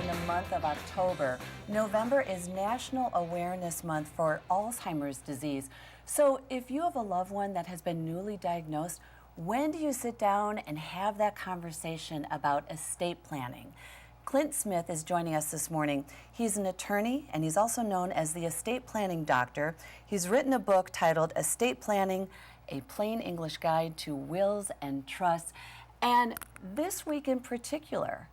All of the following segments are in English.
in the month of October. November is National Awareness Month for Alzheimer's disease. So if you have a loved one that has been newly diagnosed, when do you sit down and have that conversation about estate planning? Clint Smith is joining us this morning. He's an attorney, and he's also known as the estate planning doctor. He's written a book titled Estate Planning, A Plain English Guide to Wills and Trusts. And this week in particular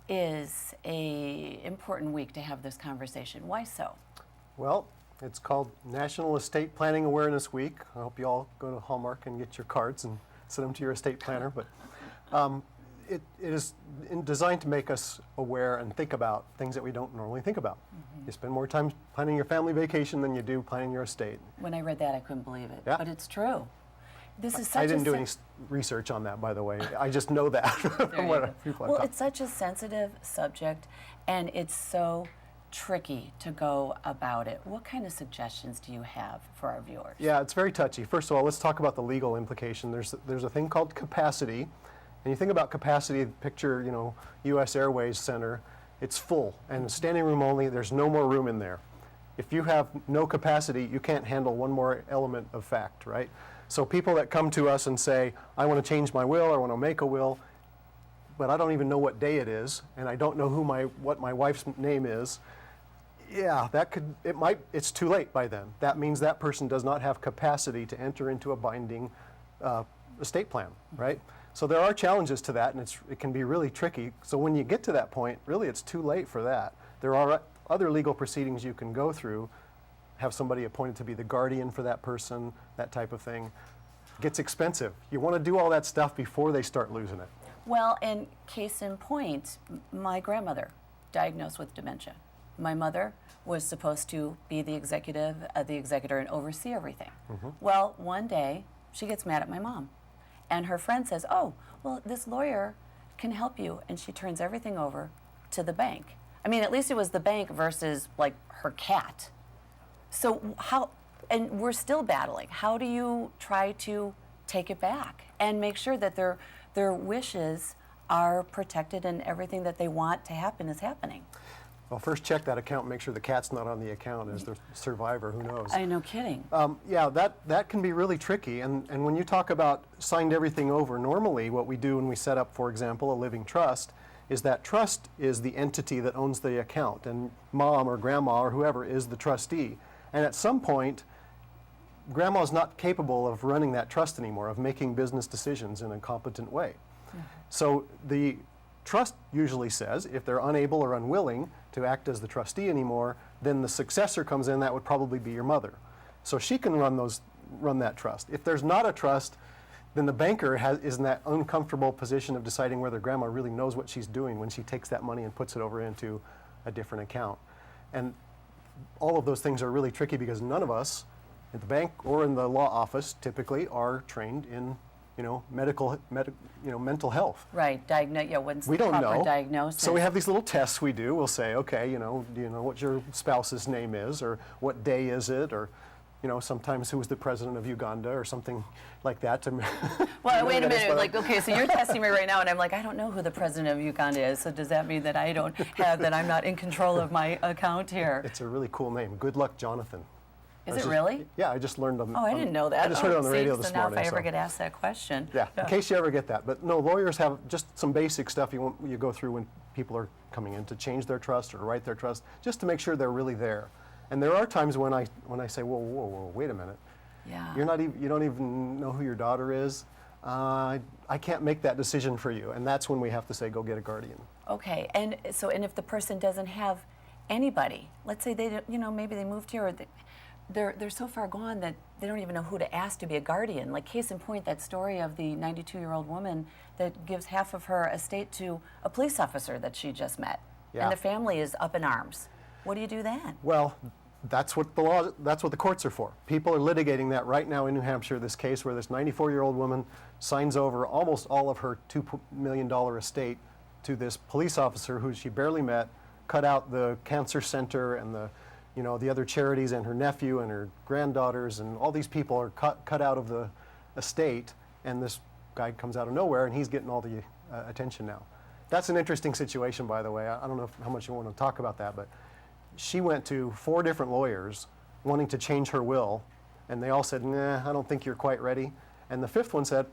is an important week to have this conversation. Why so? Well, it's called National Estate Planning Awareness Week. I hope you all go to Hallmark and get your cards and send them to your estate planner. But it is designed to make us aware and think about things that we don't normally think about. You spend more time planning your family vacation than you do planning your estate. When I read that, I couldn't believe it. Yeah. But it's true. This is such I didn't do any research on that, by the way. I just know that from what people have Well, it's such a sensitive subject, and it's so tricky to go about it. What kind of suggestions do you have for our viewers? Yeah, it's very touchy. First of all, let's talk about the legal implication. There's a thing called capacity, and you think about capacity. Picture, U.S. Airways Center. It's full, and standing room only. There's no more room in there. If you have no capacity, you can't handle one more element of fact, right? So people that come to us and say, I want to change my will, or I want to make a will, but I don't even know what day it is, and I don't know what my wife's name is. Yeah, it's too late by then. That means that person does not have capacity to enter into a binding estate plan, right? So there are challenges to that, and it can be really tricky. So when you get to that point, really it's too late for that. There are other legal proceedings you can go through, have somebody appointed to be the guardian for that person, that type of thing. It gets expensive. You want to do all that stuff before they start losing it. Well, and case in point, my grandmother diagnosed with dementia. My mother was supposed to be the executor and oversee everything. Well, one day she gets mad at my mom, and her friend says, oh, well, this lawyer can help you, and she turns everything over to the bank. I mean, at least it was the bank versus like her cat. So and we're still battling. How do you try to take it back and make sure that their wishes are protected and everything that they want to happen is happening? Well, first check that account and make sure the cat's not on the account as the survivor. Who knows? I know, kidding. Yeah, that can be really tricky. And when you talk about signed everything over, normally what we do when we set up, for example, a living trust, is that trust is the entity that owns the account, and mom or grandma or whoever is the trustee. And at some point, grandma's not capable of running that trust anymore, of making business decisions in a competent way. So the trust usually says if they're unable or unwilling to act as the trustee anymore, then the successor comes in. That would probably be your mother. So she can run that trust. If there's not a trust, then the banker is in that uncomfortable position of deciding whether grandma really knows what she's doing when she takes that money and puts it over into a different account. And all of those things are really tricky because none of us at the bank or in the law office typically are trained in mental health. Right, when's we the don't proper know. diagnosis? So we have these little tests we do. We'll say, okay, do you know what your spouse's name is, or what day is it, or sometimes who was the president of Uganda or something like that. Well, wait a minute. Like, okay, so you're testing me right now, and I'm like, I don't know who the president of Uganda is. So does that mean that I'm not in control of my account here? It's a really cool name. Good luck, Jonathan. Is it really? Yeah, I just learned them. Oh, I didn't know that. I just heard it on the radio this so now morning. if I ever get asked that question. Yeah, in case you ever get that. But no, lawyers have just some basic stuff you go through when people are coming in to change their trust or write their trust, just to make sure they're really there. And there are times when I say, whoa, wait a minute. Yeah. You don't even know who your daughter is. I can't make that decision for you. And that's when we have to say, go get a guardian. Okay, and if the person doesn't have anybody, let's say maybe they moved here, or they're so far gone that they don't even know who to ask to be a guardian. Like, case in point, that story of the 92-year-old woman that gives half of her estate to a police officer that she just met. Yeah. And the family is up in arms. What do you do then? Well, that's what the courts are for. People are litigating that right now in New Hampshire, this case where this 94-year-old woman signs over almost all of her $2 million estate to this police officer who she barely met, cut out the cancer center and the other charities, and her nephew and her granddaughters, and all these people are cut out of the estate, and this guy comes out of nowhere and he's getting all the attention now. That's an interesting situation, by the way. I don't know how much you want to talk about that, but she went to 4 different lawyers wanting to change her will, and they all said, nah, I don't think you're quite ready. And the 5th one said,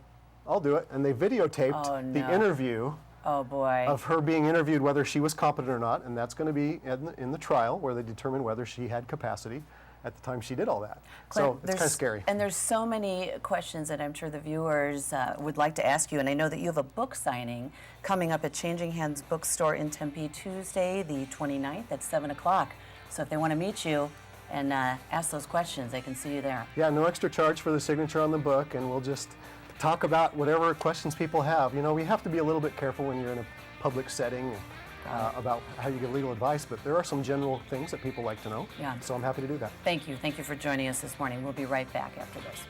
I'll do it. And they videotaped the interview of her being interviewed whether she was competent or not, and that's going to be in the trial where they determine whether she had capacity at the time she did all that. Clint, so it's kind of scary. And there's so many questions that I'm sure the viewers would like to ask you, and I know that you have a book signing coming up at Changing Hands Bookstore in Tempe Tuesday, the 29th at 7 o'clock. So if they want to meet you and ask those questions, they can see you there. Yeah, no extra charge for the signature on the book, and we'll just talk about whatever questions people have. You know, we have to be a little bit careful when you're in a public setting about how you get legal advice, but there are some general things that people like to know. Yeah. So I'm happy to do that. Thank you. Thank you for joining us this morning. We'll be right back after this.